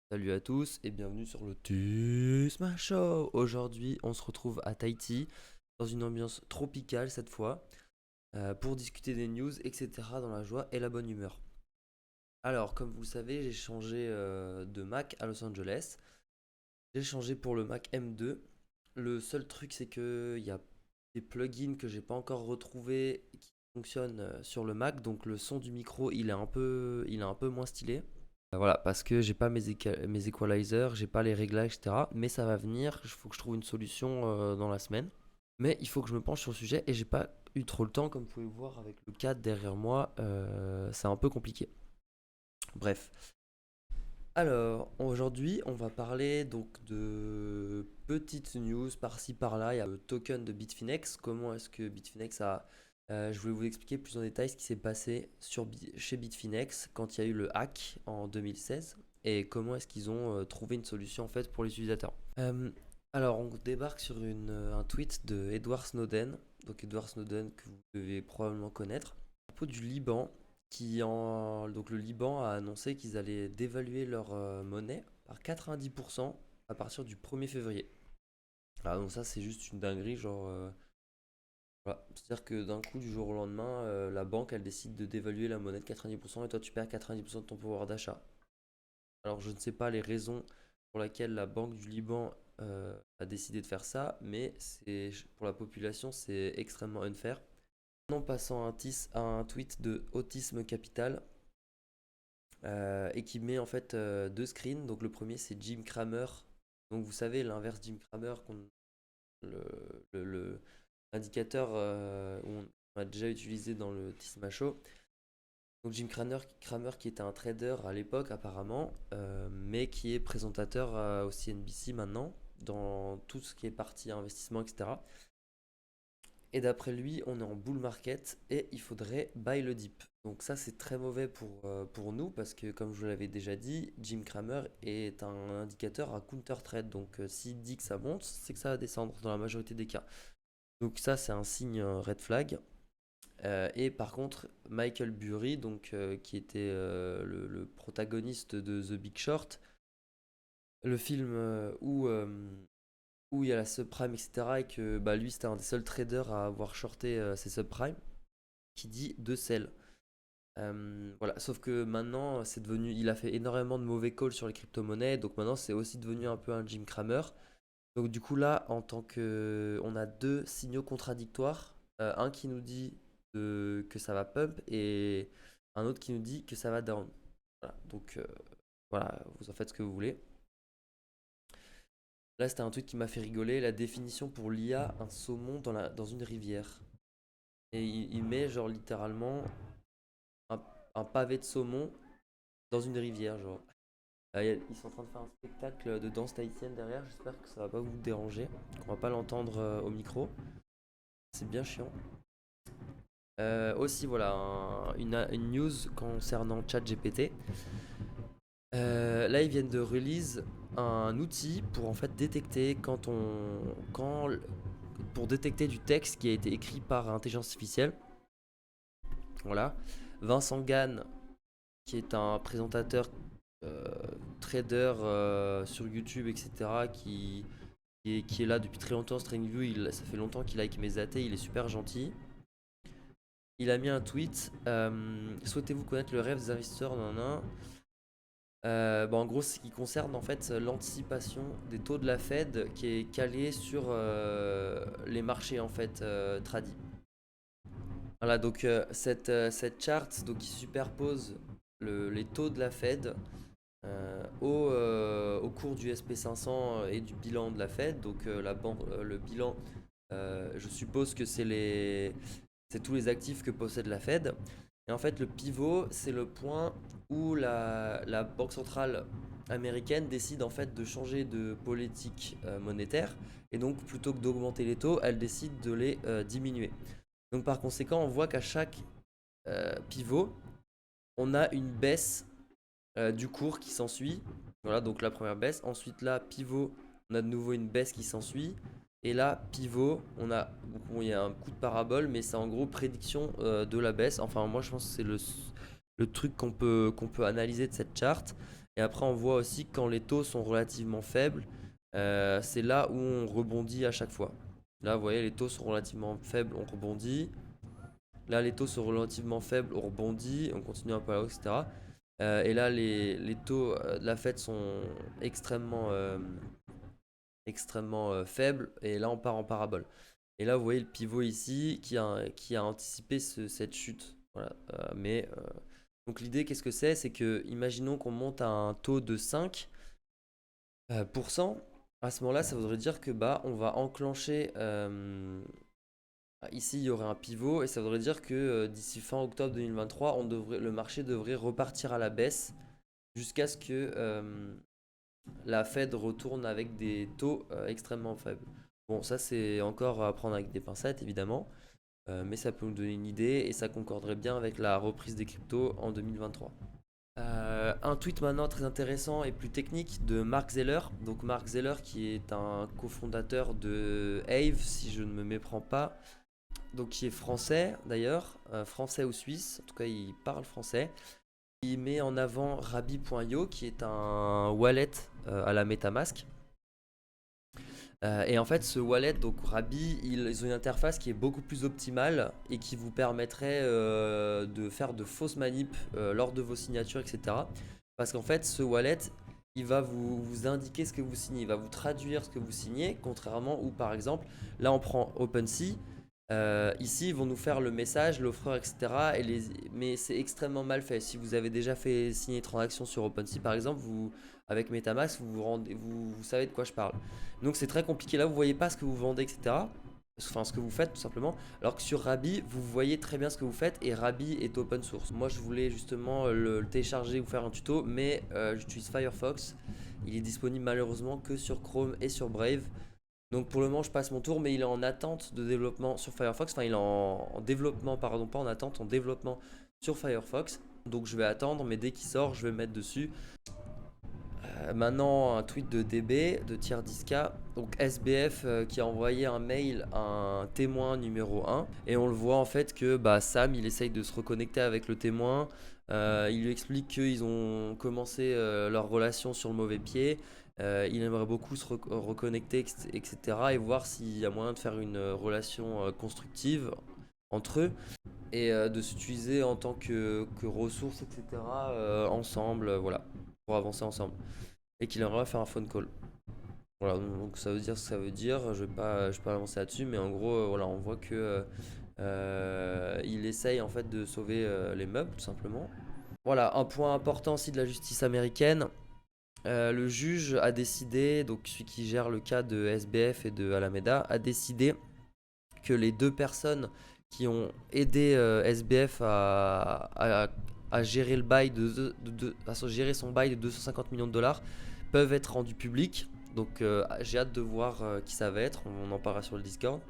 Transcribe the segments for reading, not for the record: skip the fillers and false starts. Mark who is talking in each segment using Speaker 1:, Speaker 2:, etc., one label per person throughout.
Speaker 1: Salut à tous et bienvenue sur le Tisma Show. Aujourd'hui, on se retrouve à Tahiti dans une ambiance tropicale cette fois pour discuter des news, etc. dans la joie et la bonne humeur. Alors, comme vous le savez, j'ai changé de Mac à Los Angeles. J'ai changé pour le Mac M2. Le seul truc, c'est que il y a des plugins que j'ai pas encore retrouvés qui fonctionnent sur le Mac, donc le son du micro, il est un peu moins stylé. Voilà, parce que j'ai pas mes equalizers, j'ai pas les réglages, etc. Mais ça va venir, il faut que je trouve une solution dans la semaine. Mais il faut que je me penche sur le sujet et j'ai pas eu trop le temps, comme vous pouvez le voir avec le cadre derrière moi, c'est un peu compliqué. Bref. Alors, aujourd'hui, on va parler donc de petites news par-ci par-là. Il y a le token de Bitfinex. Comment est-ce que Bitfinex a. Je voulais vous expliquer plus en détail ce qui s'est passé chez Bitfinex quand il y a eu le hack en 2016 et comment est-ce qu'ils ont trouvé une solution en fait pour les utilisateurs. Alors, on débarque sur un tweet de Edward Snowden. Donc, Edward Snowden que vous devez probablement connaître. À propos du Liban, donc le Liban a annoncé qu'ils allaient dévaluer leur monnaie par 90% à partir du 1er février. Ah, donc ça c'est juste une dinguerie, genre voilà. C'est-à-dire que d'un coup du jour au lendemain, la banque elle décide de dévaluer la monnaie de 90% et toi tu perds 90% de ton pouvoir d'achat. Alors je ne sais pas les raisons pour lesquelles la banque du Liban a décidé de faire ça, mais pour la population c'est extrêmement unfair. Non, passant à un tweet de Autisme Capital, et qui met en fait deux screens. Donc le premier c'est Jim Cramer. Donc vous savez l'inverse Jim Cramer, le, l'indicateur on a déjà utilisé dans le Tisma Show. Donc Cramer qui était un trader à l'époque apparemment, mais qui est présentateur au CNBC maintenant dans tout ce qui est partie investissement, etc. Et d'après lui, on est en bull market et il faudrait buy le dip. Donc ça, c'est très mauvais pour nous parce que, comme je vous l'avais déjà dit, Jim Cramer est un indicateur à counter trade. Donc s'il dit que ça monte, c'est que ça va descendre dans la majorité des cas. Donc ça, c'est un signe red flag. Et par contre, Michael Burry, donc, qui était le protagoniste de The Big Short, le film où il y a la subprime, etc. Et que bah, lui, c'était un des seuls traders à avoir shorté ces subprimes, qui dit de sell. Voilà, sauf que maintenant, c'est devenu, il a fait énormément de mauvais calls sur les crypto-monnaies, donc maintenant, c'est aussi devenu un peu un Jim Cramer. Donc du coup, là, on a deux signaux contradictoires. Un qui nous dit que ça va pump et un autre qui nous dit que ça va down. Voilà, donc voilà, vous en faites ce que vous voulez. Là, c'était un truc qui m'a fait rigoler. La définition pour l'IA, un saumon dans une rivière. Et il met, genre, littéralement un, un pavé de saumon dans une rivière, genre. Ils sont en train de faire un spectacle de danse tahitienne derrière. J'espère que ça va pas vous déranger, qu'on va pas l'entendre au micro. C'est bien chiant. Aussi, voilà, une news concernant ChatGPT. Là, ils viennent de release un outil pour en fait détecter pour détecter du texte qui a été écrit par intelligence artificielle. Voilà. Vincent Gann, qui est un présentateur euh, trader sur YouTube, etc., qui est là depuis très longtemps, TradingView, ça fait longtemps qu'il like mes athées, il est super gentil. Il a mis un tweet. Souhaitez-vous connaître le rêve des investisseurs? En gros, c'est ce qui concerne en fait l'anticipation des taux de la Fed qui est calé sur les marchés en fait tradis. Voilà, donc cette charte donc, qui superpose les taux de la Fed au cours du SP 500 et du bilan de la Fed. Donc le bilan, je suppose que c'est tous les actifs que possède la Fed. Et en fait, le pivot, c'est le point où la Banque centrale américaine décide en fait de changer de politique monétaire. Et donc, plutôt que d'augmenter les taux, elle décide de les diminuer. Donc, par conséquent, on voit qu'à chaque pivot, on a une baisse du cours qui s'ensuit. Voilà, donc la première baisse. Ensuite, là, pivot, on a de nouveau une baisse qui s'ensuit. Et là, pivot, bon, il y a un coup de parabole, mais c'est en gros prédiction de la baisse. Enfin, moi, je pense que c'est le truc qu'on peut analyser de cette charte. Et après, on voit aussi que quand les taux sont relativement faibles, c'est là où on rebondit à chaque fois. Là, vous voyez, les taux sont relativement faibles, on rebondit. Là, les taux sont relativement faibles, on rebondit, on continue un peu à la hausse, etc. Et là, les taux de la Fed sont extrêmement faibles, et là, on part en parabole. Et là, vous voyez le pivot ici qui a anticipé cette chute. Voilà. Donc l'idée, qu'est-ce que c'est? C'est que, imaginons qu'on monte à un taux de 5%. À ce moment-là, ça voudrait dire que bah, on va enclencher. Ici, il y aurait un pivot et ça voudrait dire que d'ici fin octobre 2023, le marché devrait repartir à la baisse jusqu'à ce que la Fed retourne avec des taux extrêmement faibles. Bon, ça c'est encore à prendre avec des pincettes évidemment, mais ça peut nous donner une idée et ça concorderait bien avec la reprise des cryptos en 2023. Un tweet maintenant très intéressant et plus technique de Mark Zeller. Donc Mark Zeller qui est un cofondateur de Aave, si je ne me méprends pas. Donc qui est français d'ailleurs, français ou suisse, en tout cas il parle français. Il met en avant Rabbi.io qui est un wallet à la MetaMask. Et en fait, ce wallet, donc Rabbi, ils ont une interface qui est beaucoup plus optimale et qui vous permettrait de faire de fausses manips lors de vos signatures, etc. Parce qu'en fait, ce wallet, il va vous indiquer ce que vous signez, il va vous traduire ce que vous signez, contrairement où, par exemple, là, on prend OpenSea. Ici, ils vont nous faire le message, l'offreur, etc. Mais c'est extrêmement mal fait. Si vous avez déjà fait signer une transaction sur OpenSea, par exemple, avec MetaMask, vous savez de quoi je parle. Donc c'est très compliqué. Là, vous voyez pas ce que vous vendez, etc. Enfin, ce que vous faites, tout simplement. Alors que sur Rabbi, vous voyez très bien ce que vous faites et Rabbi est open source. Moi, je voulais justement le télécharger ou faire un tuto, mais j'utilise Firefox. Il est disponible malheureusement que sur Chrome et sur Brave. Donc pour le moment, je passe mon tour, mais il est en attente de développement sur Firefox. Enfin, il est en développement, pardon, pas en attente, en développement sur Firefox. Donc je vais attendre, mais dès qu'il sort, je vais me mettre dessus. Maintenant, un tweet de DB, de Tier10K. Donc SBF qui a envoyé un mail à un témoin numéro 1. Et on le voit en fait que bah, Sam, il essaye de se reconnecter avec le témoin. Il lui explique qu'ils ont commencé leur relation sur le mauvais pied. Il aimerait beaucoup se reconnecter, etc. Et voir s'il y a moyen de faire une relation constructive entre eux et de s'utiliser en tant que ressources, etc. Ensemble, voilà, pour avancer ensemble. Et qu'il aimerait faire un phone call. Voilà, donc ça veut dire ce que ça veut dire. Je vais pas avancer là-dessus, mais en gros, voilà, on voit que il essaye en fait de sauver les meubles, tout simplement. Voilà, un point important aussi de la justice américaine. Le juge a décidé, donc celui qui gère le cas de SBF et de Alameda, a décidé que les deux personnes qui ont aidé SBF à gérer le bail à gérer son bail de 250 millions de dollars peuvent être rendues publiques. Donc j'ai hâte de voir qui ça va être. On en parlera sur le Discord.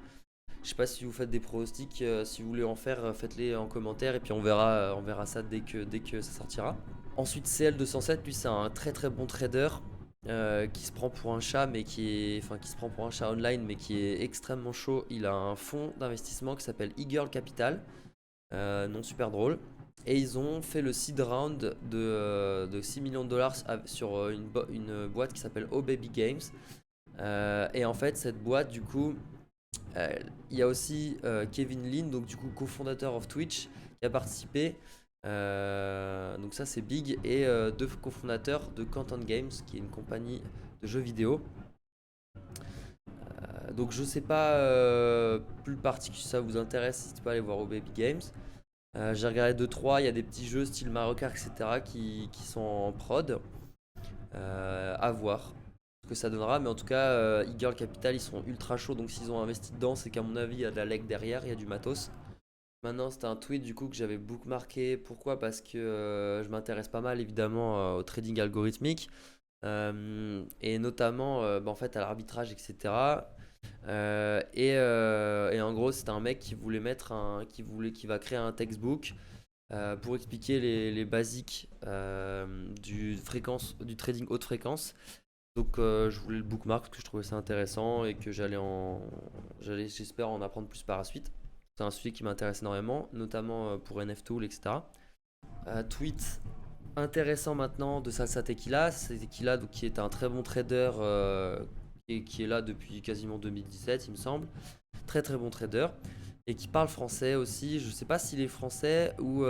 Speaker 1: Je sais pas si vous faites des pronostics, si vous voulez en faire, faites-les en commentaire et puis on verra ça dès que ça sortira. Ensuite, CL207, lui, c'est un très très bon trader qui se prend pour un chat, qui se prend pour un chat online, mais qui est extrêmement chaud. Il a un fonds d'investissement qui s'appelle E-Girl Capital, non super drôle. Et ils ont fait le seed round de 6 millions de dollars sur une boîte qui s'appelle Oh Baby Games. Et en fait, cette boîte, du coup, il y a aussi Kevin Lin, donc du coup cofondateur of Twitch, qui a participé. Donc ça c'est big. Et deux cofondateurs de Canton Games, qui est une compagnie de jeux vidéo. Donc je sais pas plus particulier si ça vous intéresse, n'hésitez pas à aller voir au Baby Games. J'ai regardé 2-3, il y a des petits jeux style Mario Kart, etc. qui sont en prod. À voir ce que ça donnera, mais en tout cas, E-Girl Capital, ils sont ultra chauds, donc s'ils ont investi dedans, c'est qu'à mon avis, il y a de la leg derrière, il y a du matos. Maintenant, c'était un tweet du coup que j'avais bookmarké. Pourquoi? Parce que je m'intéresse pas mal évidemment au trading algorithmique et notamment en fait à l'arbitrage, etc. Et en gros, c'était un mec qui voulait qui va créer un textbook pour expliquer les basiques du trading haute fréquence. Donc je voulais le bookmark parce que je trouvais ça intéressant et que j'espère en apprendre plus par la suite. C'est un sujet qui m'intéresse énormément, notamment pour NFTool, etc. Tweet intéressant maintenant de Salsa Tequila, c'est Tequila donc, qui est un très bon trader et qui est là depuis quasiment 2017, il me semble. Très très bon trader. Et qui parle français aussi. Je sais pas s'il est français ou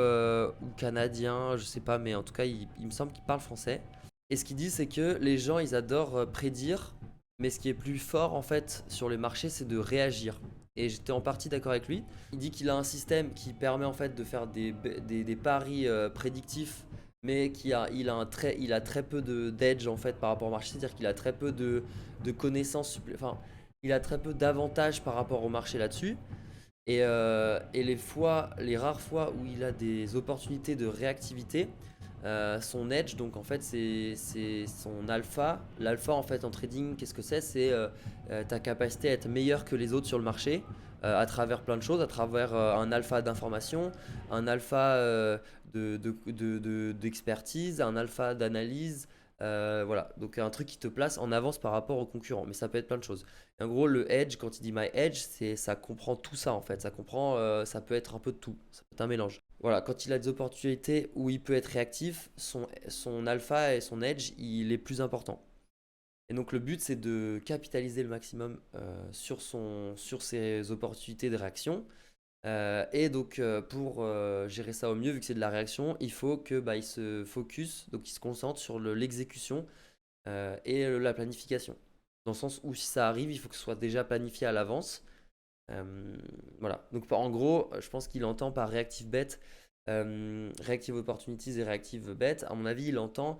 Speaker 1: canadien, je sais pas, mais en tout cas, il me semble qu'il parle français. Et ce qu'il dit, c'est que les gens, ils adorent prédire, mais ce qui est plus fort en fait sur les marchés, c'est de réagir. Et j'étais en partie d'accord avec lui. Il dit qu'il a un système qui permet en fait de faire des paris prédictifs, mais il a très peu d'edge en fait par rapport au marché, c'est-à-dire qu'il a très peu de connaissances, enfin, il a très peu d'avantages par rapport au marché là-dessus. Et les rares fois où il a des opportunités de réactivité, son edge, donc en fait c'est son alpha. L'alpha en fait en trading, qu'est-ce que c'est? C'est ta capacité à être meilleur que les autres sur le marché à travers plein de choses, à travers un alpha d'information, un alpha d'expertise, un alpha d'analyse. Voilà, donc un truc qui te place en avance par rapport aux concurrents, mais ça peut être plein de choses. Et en gros, le edge, quand il dit my edge, ça comprend tout ça en fait. Ça comprend, ça peut être un peu de tout. Ça peut être un mélange. Voilà, quand il a des opportunités où il peut être réactif, son alpha et son edge, il est plus important. Et donc le but, c'est de capitaliser le maximum sur ses opportunités de réaction. Et donc pour gérer ça au mieux, vu que c'est de la réaction, il faut que il se focus, donc il se concentre sur l'exécution et la planification. Dans le sens où si ça arrive, il faut que ce soit déjà planifié à l'avance. Voilà. Donc en gros, je pense qu'il entend par reactive bet, reactive opportunities et reactive bet. À mon avis, il entend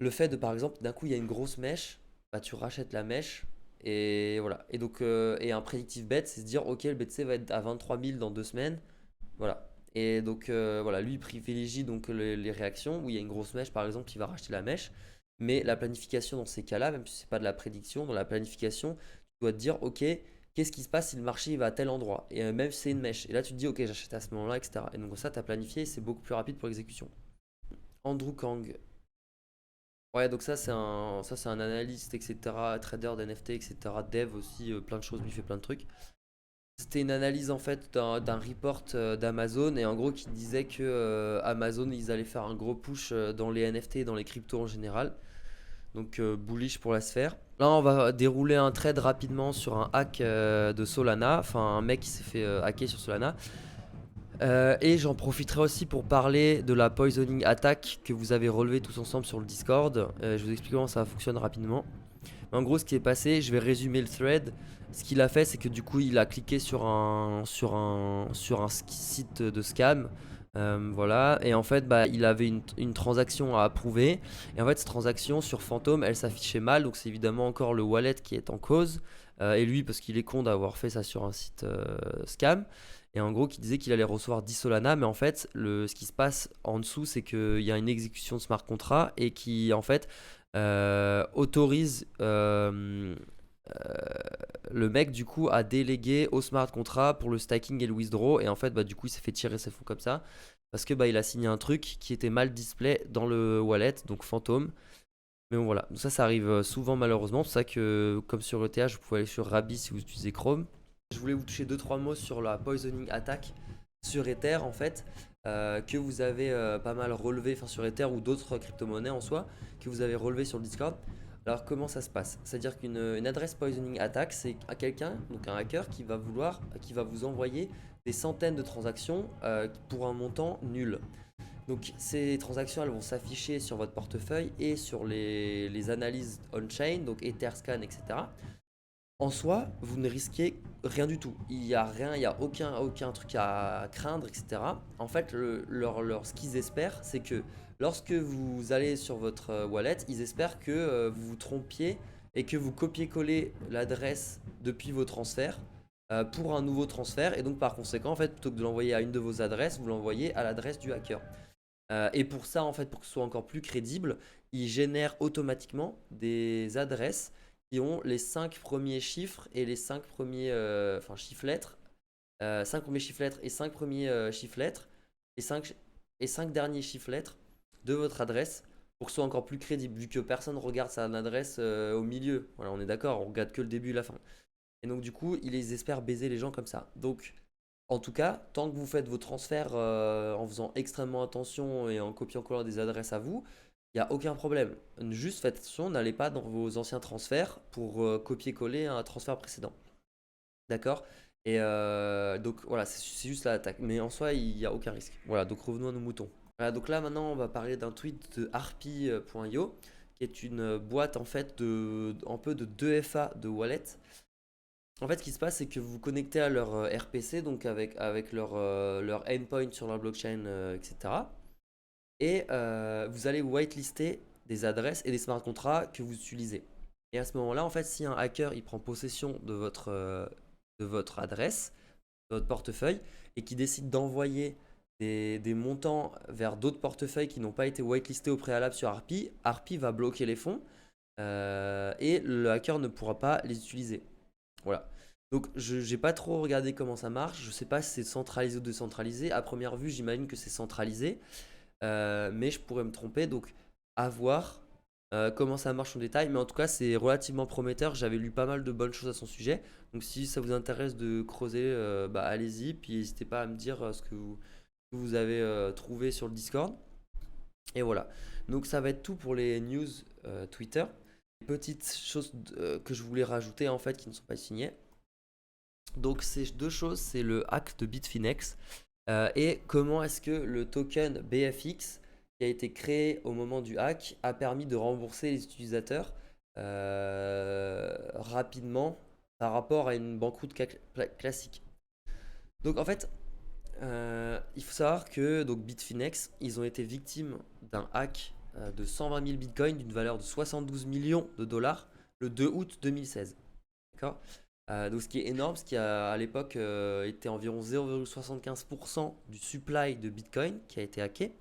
Speaker 1: le fait de, par exemple, d'un coup, il y a une grosse mèche, bah, tu rachètes la mèche. Et voilà. Et donc, et un predictive bet, c'est se dire, ok, le BTC va être à 23 000 dans 2 semaines. Voilà. Et donc, voilà, lui, il privilégie donc les réactions où il y a une grosse mèche, par exemple, il va racheter la mèche. Mais la planification dans ces cas-là, même si c'est pas de la prédiction, dans la planification, tu dois te dire, ok, qu'est-ce qui se passe si le marché il va à tel endroit? Et même si c'est une mèche. Et là, tu te dis, ok, j'achète à ce moment-là, etc. Et donc, ça, tu as planifié, c'est beaucoup plus rapide pour l'exécution. Andrew Kang. Ouais, donc ça, c'est un analyste, etc., trader d'NFT, etc., dev aussi, plein de choses, lui il fait plein de trucs. C'était une analyse en fait d'un report d'Amazon et en gros qui disait que Amazon ils allaient faire un gros push dans les NFT et dans les cryptos en général. Donc bullish pour la sphère. Là on va dérouler un trade rapidement sur un hack de Solana, enfin un mec qui s'est fait hacker sur Solana. Et j'en profiterai aussi pour parler de la poisoning attack que vous avez relevé tous ensemble sur le Discord. Je vous explique comment ça fonctionne rapidement. En gros, ce qui est passé, je vais résumer le thread. Ce qu'il a fait, c'est que du coup, il a cliqué sur un site de scam. Voilà. Et en fait, il avait une transaction à approuver. Et en fait, cette transaction sur Phantom, elle s'affichait mal. Donc, c'est évidemment encore le wallet qui est en cause. Et lui, parce qu'il est con d'avoir fait ça sur un site scam. Et en gros, qui disait qu'il allait recevoir 10 Solana. Mais en fait, ce qui se passe en dessous, c'est qu'il y a une exécution de smart contract et qui, en fait, autorise le mec du coup à déléguer au smart contract pour le stacking et le withdraw et en fait du coup il s'est fait tirer ses fonds comme ça parce que il a signé un truc qui était mal display dans le wallet donc fantôme. Mais bon voilà, donc ça arrive souvent malheureusement, c'est pour ça que comme sur ETH vous pouvez aller sur Rabi si vous utilisez Chrome. Je voulais vous toucher 2-3 mots sur la poisoning attack sur Ether en fait, que vous avez pas mal relevé, enfin sur Ether ou d'autres crypto-monnaies en soi, que vous avez relevé sur le Discord. Alors comment ça se passe? C'est-à-dire qu'une adresse poisoning attack, c'est à quelqu'un, donc un hacker, qui va vous envoyer des centaines de transactions pour un montant nul. Donc ces transactions, elles vont s'afficher sur votre portefeuille et sur les analyses on-chain, donc Etherscan, etc. En soi, vous ne risquez rien du tout. Il n'y a rien, il n'y a aucun truc à craindre, etc. En fait, ce qu'ils espèrent, c'est que lorsque vous allez sur votre wallet, ils espèrent que vous vous trompiez et que vous copiez-collez l'adresse depuis vos transferts pour un nouveau transfert. Et donc, par conséquent, en fait, plutôt que de l'envoyer à une de vos adresses, vous l'envoyez à l'adresse du hacker. Et pour ça, en fait, pour que ce soit encore plus crédible, ils génèrent automatiquement des adresses qui ont les 5 premiers chiffres et les 5 premiers chiffres lettres, 5 premiers chiffres lettres et 5 premiers chiffres lettres et 5 derniers chiffres lettres de votre adresse pour que ce soit encore plus crédible, vu que personne ne regarde sa adresse au milieu. Voilà, on est d'accord, on regarde que le début et la fin. Et donc du coup, ils espèrent baiser les gens comme ça. Donc En tout cas, tant que vous faites vos transferts en faisant extrêmement attention et en copiant-collant des adresses à vous, il n'y a aucun problème. Juste faites attention, n'allez pas dans vos anciens transferts pour copier-coller un transfert précédent. D'accord? Et donc voilà, c'est juste l'attaque. Mais en soi, il n'y a aucun risque. Voilà, donc revenons à nos moutons. Voilà, donc là maintenant, on va parler d'un tweet de harpy.io, qui est une boîte en fait un peu de 2FA de wallet. En fait, ce qui se passe, c'est que vous vous connectez à leur RPC, donc avec leur endpoint sur leur blockchain, etc. Et vous allez whitelister des adresses et des smart contracts que vous utilisez. Et à ce moment-là, en fait, si un hacker il prend possession de votre adresse, de votre portefeuille, et qui décide d'envoyer des montants vers d'autres portefeuilles qui n'ont pas été whitelistés au préalable sur Harpy, Harpy va bloquer les fonds et le hacker ne pourra pas les utiliser. Voilà. Donc je n'ai pas trop regardé comment ça marche. Je ne sais pas si c'est centralisé ou décentralisé. À première vue, j'imagine que c'est centralisé. Mais je pourrais me tromper. Donc à voir comment ça marche en détail. Mais en tout cas, c'est relativement prometteur. J'avais lu pas mal de bonnes choses à son sujet. Donc si ça vous intéresse de creuser, bah, allez-y. Puis n'hésitez pas à me dire ce que vous avez trouvé sur le Discord. Et voilà. Donc ça va être tout pour les news Twitter. Petites choses que je voulais rajouter en fait qui ne sont pas signées. Donc ces deux choses, c'est le hack de Bitfinex et comment est-ce que le token BFX qui a été créé au moment du hack a permis de rembourser les utilisateurs rapidement par rapport à une banqueroute classique. Donc en fait, il faut savoir que donc Bitfinex, ils ont été victimes d'un hack de 120 000 bitcoins d'une valeur de 72 millions de dollars le 2 août 2016. D'accord? Donc ce qui est énorme, ce qui a à l'époque était environ 0,75% du supply de Bitcoin qui a été hacké.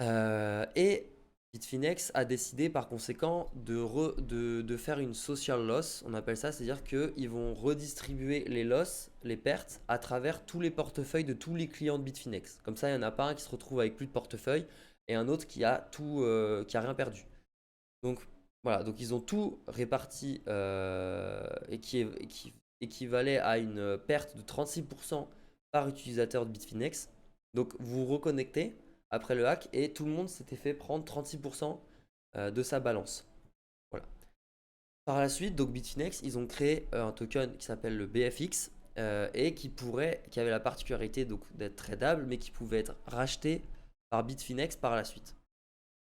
Speaker 1: Et Bitfinex a décidé par conséquent de faire une social loss, on appelle ça, c'est-à-dire qu'ils vont redistribuer les losses, les pertes, à travers tous les portefeuilles de tous les clients de Bitfinex. Comme ça, il n'y en a pas un qui se retrouve avec plus de portefeuille et un autre qui a qui a rien perdu. Donc voilà, donc ils ont tout réparti et qui équivalait à une perte de 36% par utilisateur de Bitfinex. Donc vous vous reconnectez après le hack et tout le monde s'était fait prendre 36% de sa balance. Voilà. Par la suite, donc Bitfinex, ils ont créé un token qui s'appelle le BFX et qui avait la particularité donc d'être tradable, mais qui pouvait être racheté par Bitfinex par la suite,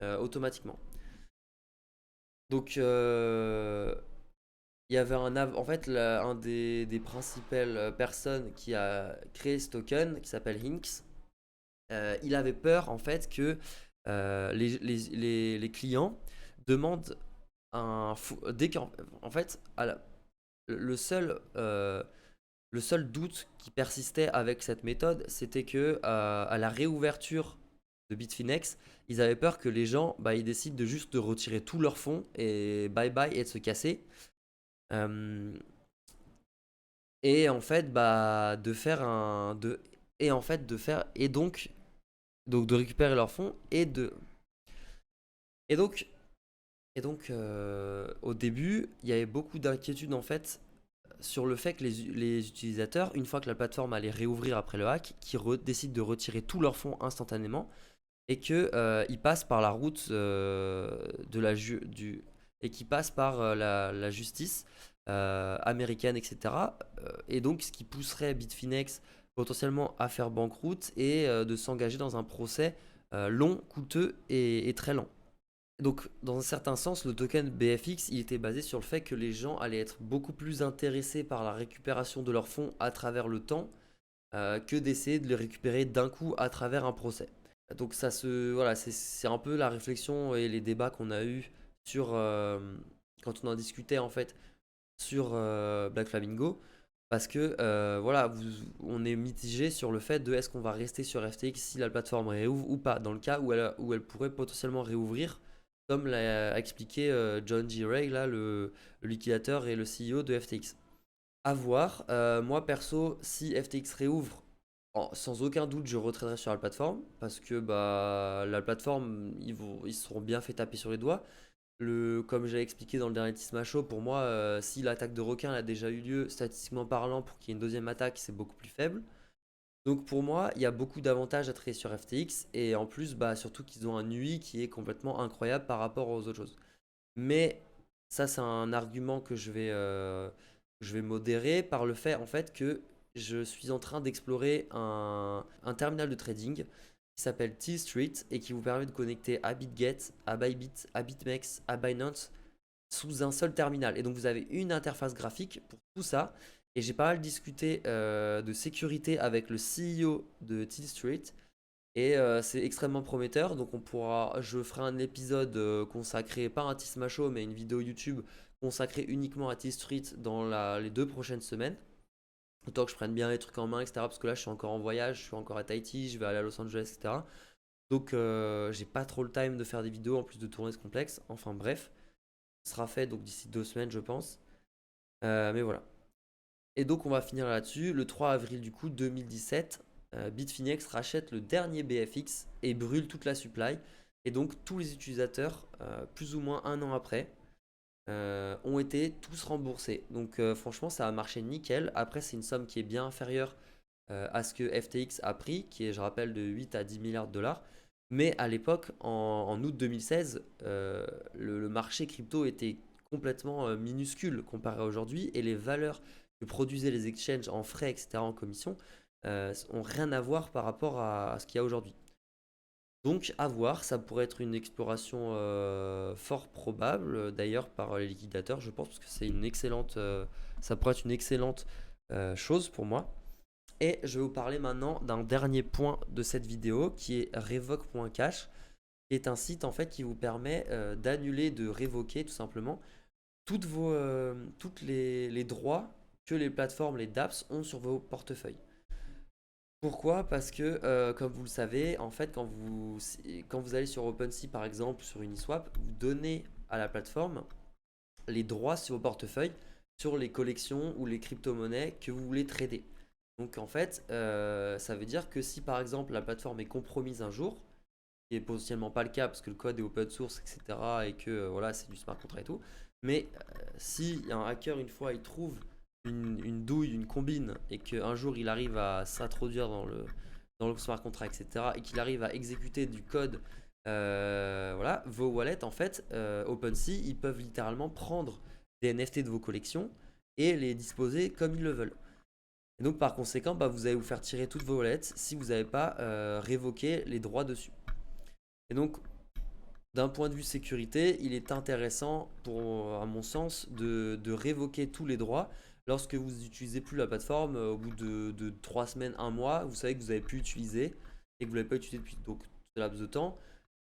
Speaker 1: automatiquement. Donc, il y avait en fait, un des principales personnes qui a créé ce token, qui s'appelle Hinks, il avait peur en fait que les clients demandent dès qu'en en fait, le seul doute qui persistait avec cette méthode, c'était que à la réouverture de Bitfinex, ils avaient peur que les gens, bah, ils décident de juste de retirer tous leurs fonds et bye bye et de se casser. Euh, et en fait, bah, de faire un, de, et en fait de faire et donc de récupérer leurs fonds et donc au début, il y avait beaucoup d'inquiétudes en fait sur le fait que les utilisateurs, une fois que la plateforme allait réouvrir après le hack, qui décident de retirer tous leurs fonds instantanément et que ils passent par la route et qui passent par la justice américaine, etc. Et donc, ce qui pousserait Bitfinex potentiellement à faire banqueroute et de s'engager dans un procès long, coûteux et très lent. Donc, dans un certain sens, le token BFX, il était basé sur le fait que les gens allaient être beaucoup plus intéressés par la récupération de leurs fonds à travers le temps que d'essayer de les récupérer d'un coup à travers un procès. Donc voilà, c'est un peu la réflexion et les débats qu'on a eu sur quand on en discutait en fait sur Black Flamingo, parce que voilà, on est mitigé sur le fait de est-ce qu'on va rester sur FTX si la plateforme réouvre ou pas, dans le cas où elle pourrait potentiellement réouvrir, comme l'a expliqué John G. Ray, là, le liquidateur et le CEO de FTX. À voir. Moi, perso, si FTX réouvre, sans aucun doute, je retraiterai sur la plateforme parce que bah, la plateforme, ils se seront bien fait taper sur les doigts. Comme j'ai expliqué dans le dernier Tisma Show, pour moi, si l'attaque de requin a déjà eu lieu, statistiquement parlant, pour qu'il y ait une deuxième attaque, c'est beaucoup plus faible. Donc pour moi, il y a beaucoup d'avantages à trader sur FTX et en plus, bah, surtout qu'ils ont un UI qui est complètement incroyable par rapport aux autres choses. Mais ça, c'est un argument que je vais modérer par le fait en fait que je suis en train d'explorer un terminal de trading qui s'appelle T Street et qui vous permet de connecter à BitGet, à Bybit, à BitMEX, à Binance sous un seul terminal. Et donc vous avez une interface graphique pour tout ça. Et j'ai pas mal discuté de sécurité avec le CEO de T Street. Et c'est extrêmement prometteur. Donc je ferai un épisode consacré, pas un Tisma Show, mais une vidéo YouTube consacrée uniquement à T Street dans les 2 prochaines semaines. Autant que je prenne bien les trucs en main, etc. Parce que là, je suis encore en voyage, je suis encore à Tahiti, je vais aller à Los Angeles, etc. Donc, j'ai pas trop le time de faire des vidéos en plus de tourner ce complexe. Enfin, bref, ce sera fait donc d'ici 2 semaines, je pense. Mais voilà. Et donc, on va finir là-dessus. Le 3 avril, du coup, 2017, Bitfinex rachète le dernier BFX et brûle toute la supply. Et donc, tous les utilisateurs, plus ou moins un an après, ont été tous remboursés. Donc franchement, ça a marché nickel. Après, c'est une somme qui est bien inférieure à ce que FTX a pris, qui est, je rappelle, de 8 à 10 milliards de dollars. Mais à l'époque, en août 2016, le marché crypto était complètement minuscule comparé à aujourd'hui et les valeurs que produisaient les exchanges en frais, etc., en commission, ont rien à voir par rapport à ce qu'il y a aujourd'hui. Donc à voir, ça pourrait être une exploration fort probable, d'ailleurs par les liquidateurs, je pense, parce que c'est une excellente, ça pourrait être une excellente chose pour moi. Et je vais vous parler maintenant d'un dernier point de cette vidéo qui est revoke.cash, qui est un site en fait qui vous permet d'annuler, de révoquer tout simplement toutes les droits que les plateformes, les dApps ont sur vos portefeuilles. Pourquoi? Parce que, comme vous le savez, en fait, quand vous allez sur OpenSea, par exemple, sur Uniswap, vous donnez à la plateforme les droits sur vos portefeuilles, sur les collections ou les crypto-monnaies que vous voulez trader. Donc, en fait, ça veut dire que si, par exemple, la plateforme est compromise un jour, ce qui est potentiellement pas le cas parce que le code est open source, etc., et que, voilà, c'est du smart contract et tout, mais si un hacker, une fois, il trouve une douille, une combine, et qu'un jour il arrive à s'introduire dans le smart contract, etc., et qu'il arrive à exécuter du code, voilà, vos wallets, en fait, OpenSea, ils peuvent littéralement prendre des NFT de vos collections et les disposer comme ils le veulent. Et donc par conséquent, bah, vous allez vous faire tirer toutes vos wallets si vous n'avez pas révoqué les droits dessus. Et donc, d'un point de vue sécurité, il est intéressant, à mon sens, de révoquer tous les droits lorsque vous n'utilisez plus la plateforme au bout de 3 semaines, un mois. Vous savez que vous avez pu utiliser et que vous ne l'avez pas utilisé depuis donc, ce laps de temps.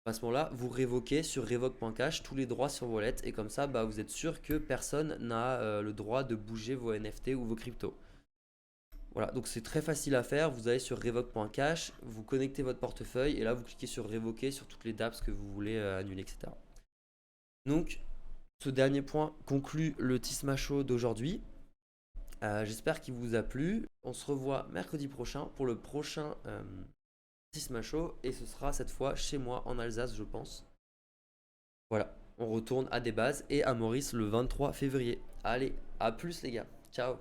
Speaker 1: À ce moment-là, vous révoquez sur revoke.cash tous les droits sur vos wallets et comme ça, bah, vous êtes sûr que personne n'a le droit de bouger vos NFT ou vos cryptos. Voilà, donc c'est très facile à faire. Vous allez sur revoke.cash, vous connectez votre portefeuille et là vous cliquez sur révoquer sur toutes les dApps que vous voulez annuler, etc. Donc, ce dernier point conclut le Tisma Show d'aujourd'hui. J'espère qu'il vous a plu. On se revoit mercredi prochain pour le prochain Tisma Show et ce sera cette fois chez moi en Alsace, je pense. Voilà, on retourne à des bases et à Maurice le 23 février. Allez, à plus les gars. Ciao.